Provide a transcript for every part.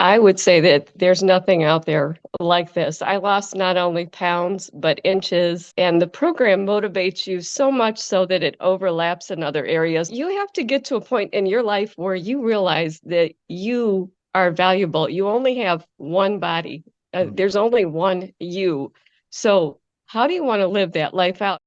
I would say that there's nothing out there like this. I lost not only pounds, but inches, and the program motivates you so much so that it overlaps in other areas. You have to get to a point in your life where you realize that you are valuable. You only have one body. There's only one you. So how do you want to live that life out?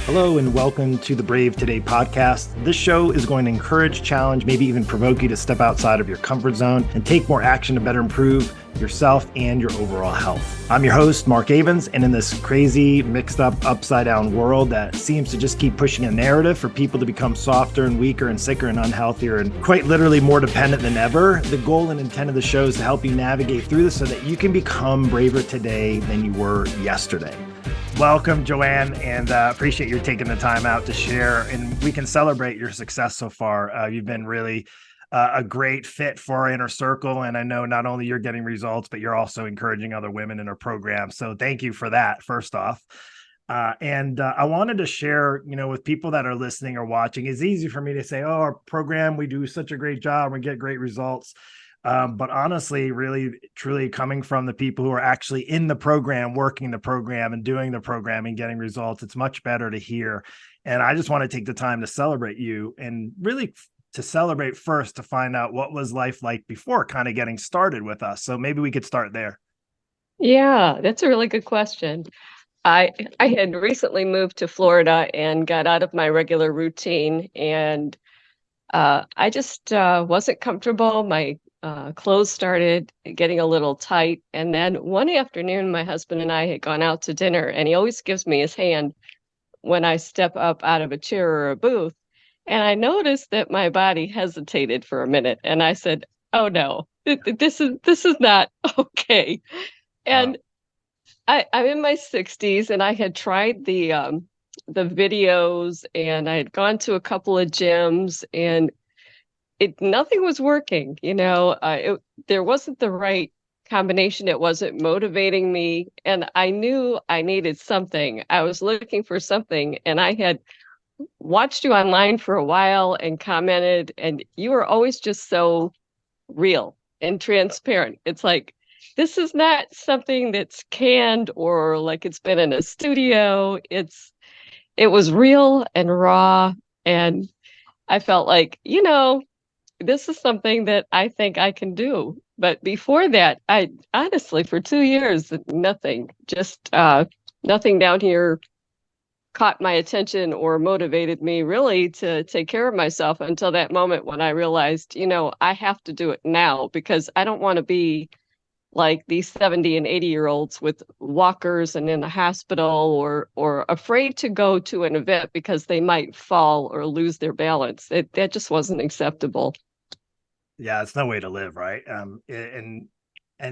Hello and welcome to the Brave Today podcast. This show is going to encourage, challenge, maybe even provoke you to step outside of your comfort zone and take more action to better improve yourself and your overall health. I'm your host, Mark Avens, and in this crazy, mixed up, upside down world that seems to just keep pushing a narrative for people to become softer and weaker and sicker and unhealthier and quite literally more dependent than ever, the goal and intent of the show is to help you navigate through this so that you can become braver today than you were yesterday. Welcome, Joanne, and appreciate you taking the time out to share, and we can celebrate your success so far. You've been really a great fit for our inner circle, and I know not only you're getting results, but you're also encouraging other women in our program. So thank you for that, first off. I wanted to share, with people that are listening or watching, it's easy for me to say, oh, our program, we do such a great job, we get great results. But honestly, really, truly coming from the people who are actually in the program, working the program and doing the program and getting results, it's much better to hear. And I just want to take the time to celebrate you and really to celebrate first to find out what was life like before kind of getting started with us. So maybe we could start there. Yeah, that's a really good question. I had recently moved to Florida and got out of my regular routine, and I just wasn't comfortable. My clothes started getting a little tight. And then one afternoon, my husband and I had gone out to dinner, and he always gives me his hand when I step up out of a chair or a booth. And I noticed that my body hesitated for a minute. And I said, oh no, this is not okay. And I'm in my 60s, and I had tried the videos, and I had gone to a couple of gyms, and nothing was working. There wasn't the right combination. It wasn't motivating me, and I knew I needed something. I was looking for something, and I had watched you online for a while and commented, and you were always just so real and transparent. It's like, this is not something that's canned or like it's been in a studio. It was real and raw, and I felt like, this is something that I think I can do. But before that, I honestly, for 2 years, nothing down here caught my attention or motivated me really to take care of myself until that moment when I realized, I have to do it now, because I don't want to be like these 70 and 80-year-olds with walkers and in the hospital, or afraid to go to an event because they might fall or lose their balance. That just wasn't acceptable. Yeah, it's no way to live, right? And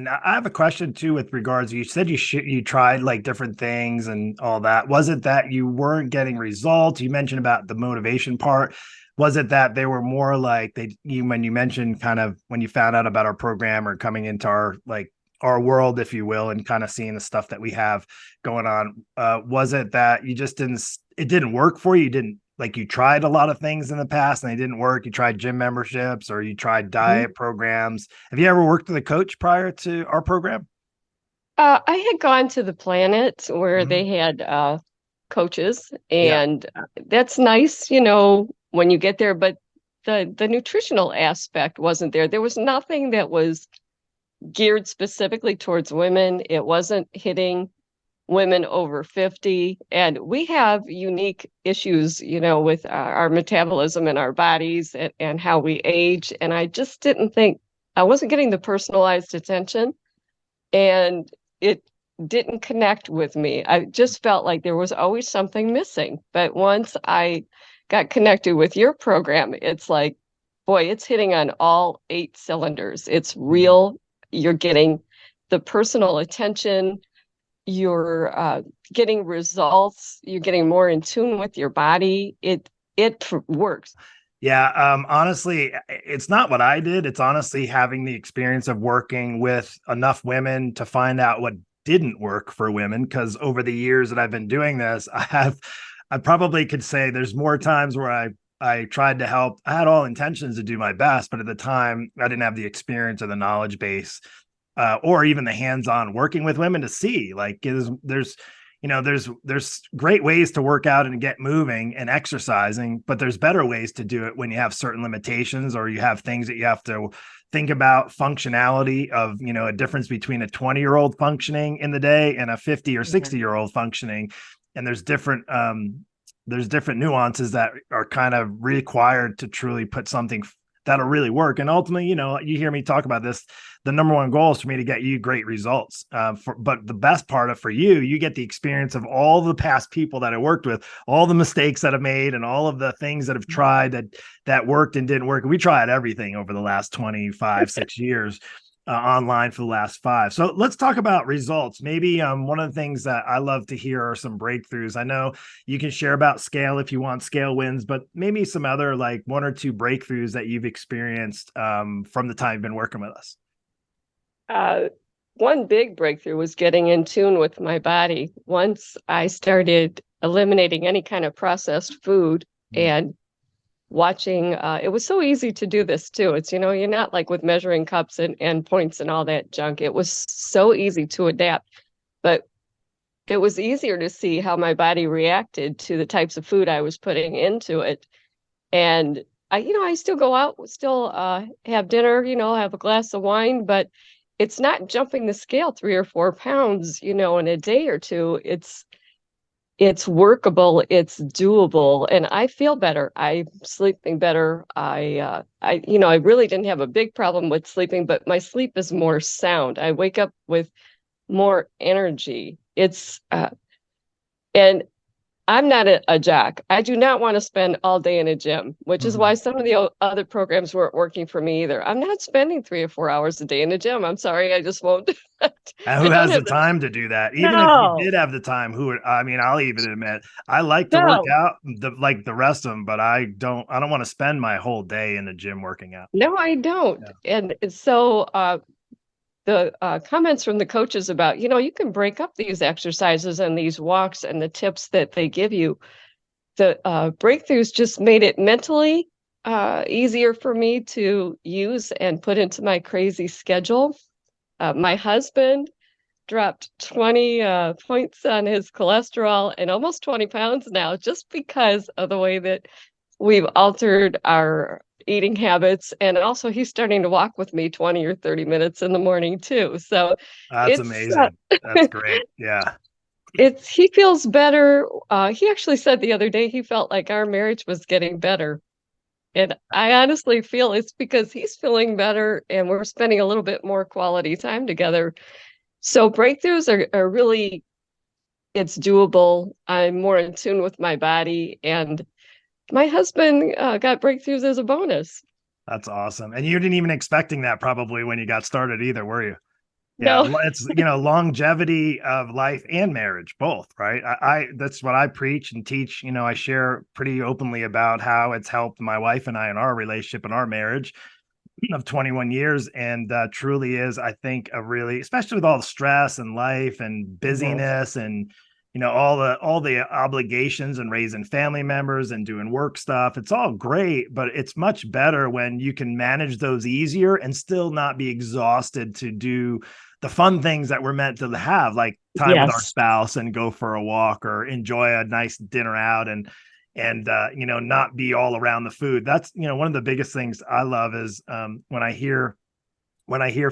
I have a question too with regards. You said you tried like different things and all that. Was it that you weren't getting results? You mentioned about the motivation part. Was it that they were more like when you mentioned kind of when you found out about our program or coming into our world, if you will, and kind of seeing the stuff that we have going on? Was it that you just it didn't work for you? You didn't, like, you tried a lot of things in the past and they didn't work. You tried gym memberships or you tried diet programs. Have you ever worked with a coach prior to our program? I had gone to the Planet where they had coaches, Yeah. and that's nice, when you get there, but the nutritional aspect wasn't there. There was nothing that was geared specifically towards women. It wasn't hitting women over 50. And we have unique issues, with our metabolism and our bodies, and how we age. And I just didn't think I wasn't getting the personalized attention, and it didn't connect with me. I just felt like there was always something missing. But once I got connected with your program, it's like, boy, it's hitting on all 8 cylinders. It's real. You're getting the personal attention. You're getting results. You're getting more in tune with your body. It works. Yeah. Honestly, it's not what I did. It's honestly having the experience of working with enough women to find out what didn't work for women. Because over the years that I've been doing this, I probably could say there's more times where I tried to help. I had all intentions to do my best, but at the time I didn't have the experience or the knowledge base, or even the hands-on working with women to see like there's great ways to work out and get moving and exercising, but there's better ways to do it when you have certain limitations or you have things that you have to think about functionality of, a difference between a 20-year-old functioning in the day and a 50 or 60-year-old functioning. And there's different nuances that are kind of required to truly put something that'll really work. And ultimately, you hear me talk about this. The number one goal is for me to get you great results. But the best part of for you get the experience of all the past people that I worked with, all the mistakes that I've made, and all of the things that have tried that worked and didn't work. We tried everything over the last 25, 6 years. Online for the last 5. So let's talk about results. Maybe one of the things that I love to hear are some breakthroughs. I know you can share about scale if you want scale wins, but maybe some other like 1 or 2 breakthroughs that you've experienced from the time you've been working with us. One big breakthrough was getting in tune with my body. Once I started eliminating any kind of processed food and watching, it was so easy to do this too. It's, you're not like with measuring cups and points and all that junk. It was so easy to adapt, but it was easier to see how my body reacted to the types of food I was putting into it. And I still go out, still have dinner, have a glass of wine, but it's not jumping the scale 3 or 4 pounds, in a day or two. It's workable, it's doable, and I feel better. I'm sleeping better. I really didn't have a big problem with sleeping, but my sleep is more sound. I wake up with more energy. And I'm not a jock. I do not want to spend all day in a gym, which is why some of the other programs weren't working for me either. I'm not spending 3 or 4 hours a day in a gym. I'm sorry, I just won't. And who has the time to do that? Even if you did have the time, I'll even admit, I like to work out like the rest of them, but I don't want to spend my whole day in the gym working out. No, I don't. Yeah. And so the comments from the coaches about, you can break up these exercises and these walks and the tips that they give you. The breakthroughs just made it mentally easier for me to use and put into my crazy schedule. My husband dropped 20 points on his cholesterol and almost 20 pounds now, just because of the way that we've altered our eating habits. And also he's starting to walk with me 20 or 30 minutes in the morning too. So that's amazing. That's great. Yeah. He feels better. He actually said the other day he felt like our marriage was getting better. And I honestly feel it's because he's feeling better and we're spending a little bit more quality time together. So breakthroughs are really, it's doable. I'm more in tune with my body, and my husband got breakthroughs as a bonus. That's awesome. And you didn't even expecting that probably when you got started either, were you? No. Yeah, it's longevity of life and marriage, both, right? I that's what I preach and teach. I share pretty openly about how it's helped my wife and I in our relationship and our marriage of 21 years, and truly is, I think, a really, especially with all the stress and life and busyness and all the obligations and raising family members and doing work stuff. It's all great, but it's much better when you can manage those easier and still not be exhausted to do the fun things that we're meant to have, like time with our spouse and go for a walk or enjoy a nice dinner out and not be all around the food. That's, one of the biggest things I love is when I hear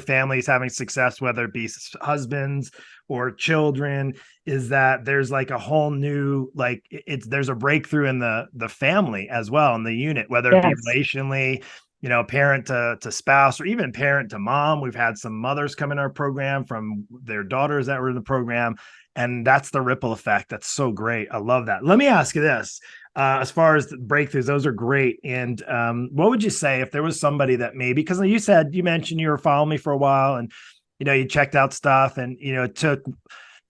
families having success, whether it be husbands or children, is that there's like a whole new, like there's a breakthrough in the family as well, in the unit, whether it be relationally, parent to spouse or even parent to mom. We've had some mothers come in our program from their daughters that were in the program. And that's the ripple effect. That's so great. I love that. Let me ask you this. As far as the breakthroughs, those are great. And what would you say if there was somebody that maybe, because you mentioned you were following me for a while and, you checked out stuff and,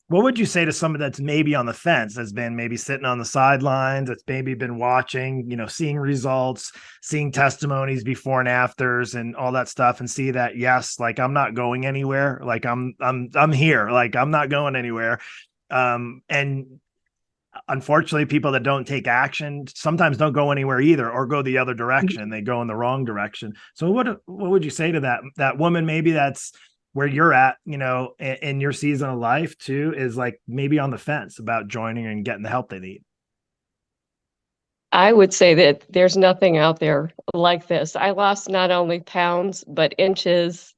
what would you say to somebody that's maybe on the fence, that's been maybe sitting on the sidelines, that's maybe been watching, seeing results, seeing testimonies before and afters and all that stuff, and see that, yes, like I'm not going anywhere. Like I'm here, like I'm not going anywhere. And unfortunately, people that don't take action sometimes don't go anywhere either, or go the other direction. They go in the wrong direction. So what would you say to that woman, maybe that's where you're at, in your season of life too, is like maybe on the fence about joining and getting the help they need? I would say that there's nothing out there like this. I lost not only pounds, but inches.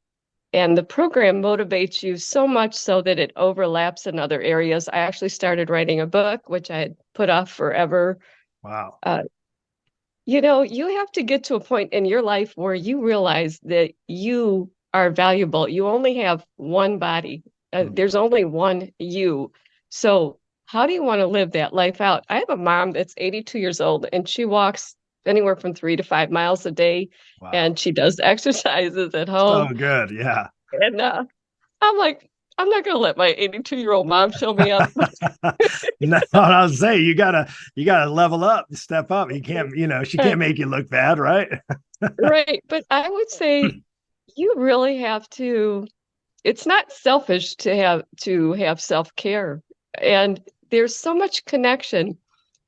And the program motivates you so much so that it overlaps in other areas. I actually started writing a book, which I had put off forever. Wow. Uh, you have to get to a point in your life where you realize that you are valuable. You only have one body. There's only one you. So how do you want to live that life out? I have a mom that's 82 years old and she walks anywhere from 3 to 5 miles a day, Wow. and she does exercises at So home. good. Yeah. And I'm like, I'm not going to let my 82-year-old mom show me up. No, I'll say you gotta level up, step up. You can't, she can't make you look bad, right? Right. But I would say you really have to, it's not selfish to have self-care. And there's so much connection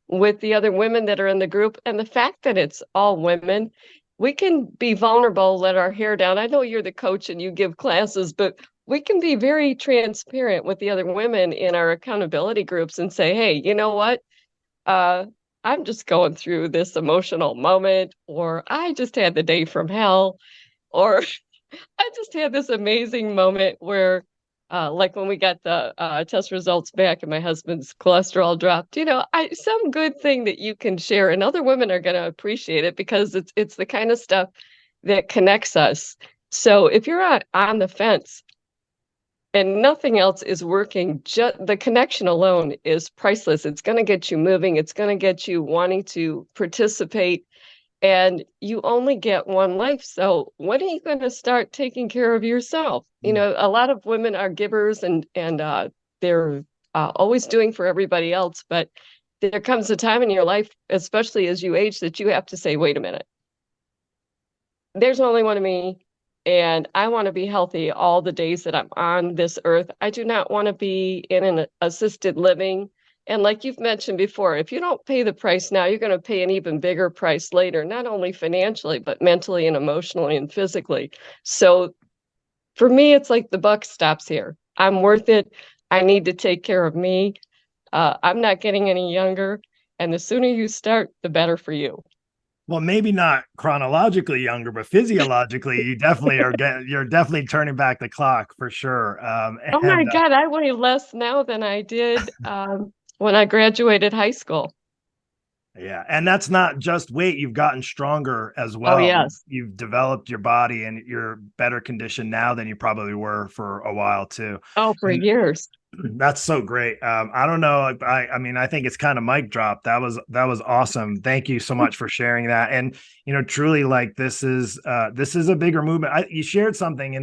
with the other women that are in the group. And the fact that it's all women, we can be vulnerable, let our hair down. I know you're the coach and you give classes, but we can be very transparent with the other women in our accountability groups and say, hey, you know what? Uh, I'm just going through this emotional moment, or I just had the day from hell, or I just had this amazing moment where, like when we got the test results back and my husband's cholesterol dropped, some good thing that you can share, and other women are going to appreciate it because it's the kind of stuff that connects us. So if you're on the fence and nothing else is working, just the connection alone is priceless. It's going to get you moving. It's going to get you wanting to participate, and you only get one life. So when are you going to start taking care of yourself? A lot of women are givers and they're always doing for everybody else. But there comes a time in your life, especially as you age, that you have to say, wait a minute, there's only one of me. And I want to be healthy all the days that I'm on this earth. I do not want to be in an assisted living. And like you've mentioned before, if you don't pay the price now, you're going to pay an even bigger price later, not only financially, but mentally and emotionally and physically. So for me, it's like the buck stops here. I'm worth it. I need to take care of me. I'm not getting any younger. And the sooner you start, the better for you. Well, maybe not chronologically younger, but physiologically, you're definitely turning back the clock for sure. Oh my And God, I weigh less now than I did when I graduated high school. Yeah, and that's not just weight. You've gotten stronger as Oh, well. yes. You've developed your body, and you're better conditioned now than you probably were for a while too. Oh, for And years. that's so great. I don't know. I mean, I think it's kind of mic drop. That was awesome. Thank you so much for sharing that. And truly, like this is a bigger movement. You shared something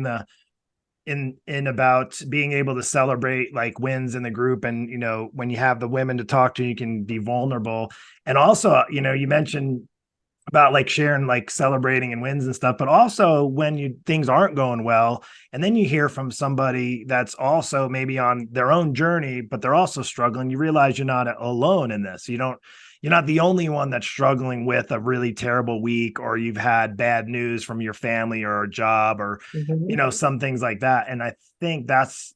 in about being able to celebrate like wins in the group, and when you have the women to talk to, you can be vulnerable. And also, you mentioned about like sharing, like celebrating and wins and stuff, but also when things aren't going well, and then you hear from somebody that's also maybe on their own journey, but they're also struggling, you realize you're not alone in this. You're not the only one that's struggling with a really terrible week, or you've had bad news from your family or a job, or Mhm. some things like that. And I think that's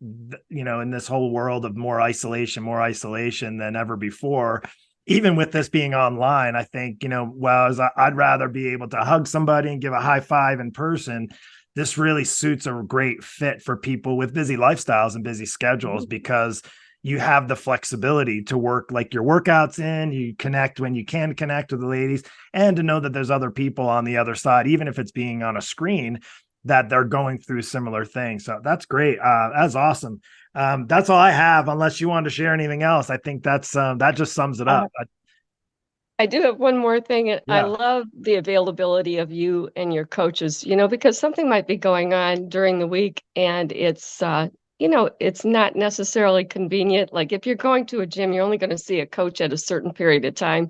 in this whole world of more isolation than ever before, even with this being online, I think, I'd rather be able to hug somebody and give a high five in person. This really suits a great fit for people with busy lifestyles and busy schedules, because you have the flexibility to work like your workouts in, you connect when you can connect with the ladies, and to know that there's other people on the other side, even if it's being on a screen, that they're going through similar things. So that's great. That's awesome. That's all I have, unless you want to share anything else. I think that just sums it Uh, up. I do have one more thing. And I Yeah. love the availability of you and your coaches, because something might be going on during the week and it's not necessarily convenient. Like if you're going to a gym, you're only going to see a coach at a certain period of time,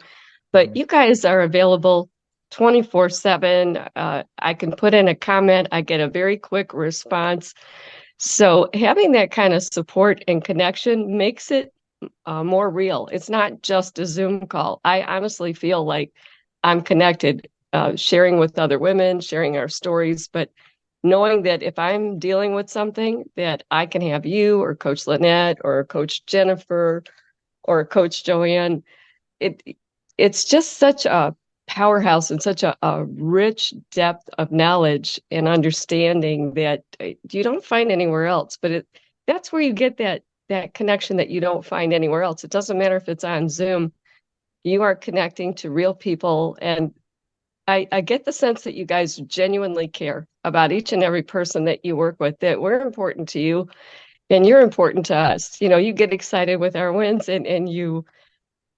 but Mhm. you guys are available 24/7. I can put in a comment, I get a very quick response. So having that kind of support and connection makes it more real. It's not just a Zoom call. I honestly feel like I'm connected, sharing with other women, sharing our stories, but knowing that if I'm dealing with something, that I can have you or Coach Lynette or Coach Jennifer or Coach Joanne. It it's just such a powerhouse and such a rich depth of knowledge and understanding that you don't find anywhere else. But that's where you get that connection that you don't find anywhere else. It doesn't matter if it's on Zoom. You are connecting to real people, and I get the sense that you guys genuinely care about each and every person that you work with, that we're important to you and you're important to us. You know, you get excited with our wins, and you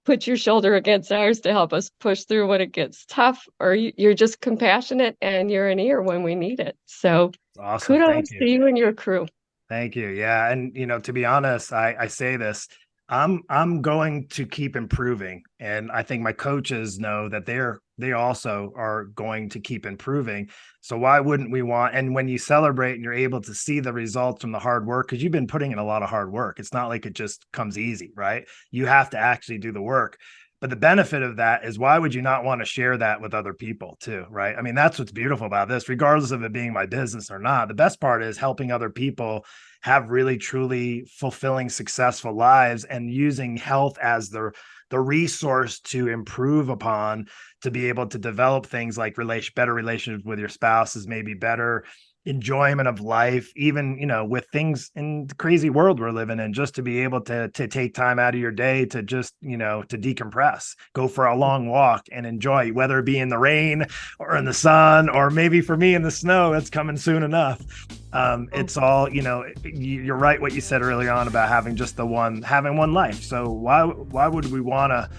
put your shoulder against ours to help us push through when it gets tough, or you're just compassionate and you're an ear when we need it. So Awesome. Thank kudos you. to you and your crew. Thank you. Yeah. And to be honest, I say this, I'm going to keep improving. And I think my coaches know that they also are going to keep improving. So why wouldn't we want, and when you celebrate and you're able to see the results from the hard work, because you've been putting in a lot of hard work. It's not like it just comes easy, right? You have to actually do the work. But the benefit of that is, why would you not want to share that with other people too, right? I mean, that's what's beautiful about this, regardless of it being my business or not. The best part is helping other people have really, truly fulfilling, successful lives, and using health as the resource to improve upon, to be able to develop things like better relationships with your spouses, maybe better enjoyment of life, even with things in the crazy world we're living in, just to be able to take time out of your day to just to decompress, go for a long walk and enjoy, whether it be in the rain or in the sun, or maybe for me in the snow that's coming soon enough. It's all, you're right what you said earlier on about having one life. So why would we want to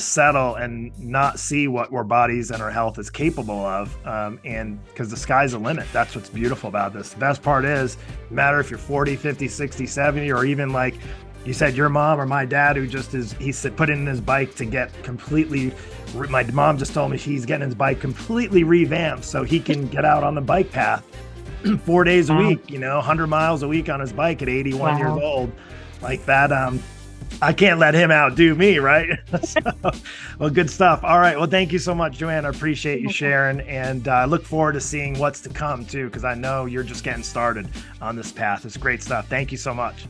settle and not see what our bodies and our health is capable of? And because the sky's the limit. That's what's beautiful about this. The best part is, no matter if you're 40, 50, 60, 70, or even like you said, your mom or my dad, who just he's put in his bike to get completely, my mom just told me he's getting his bike completely revamped so he can get out on the bike path 4 days a week, 100 miles a week on his bike at 81 years old. Like that, I can't let him outdo me, right? So, well, good stuff. All right. Well, thank you so much, Joanne. I appreciate you sharing, and I look forward to seeing what's to come too, because I know you're just getting started on this path. It's great stuff. Thank you so much.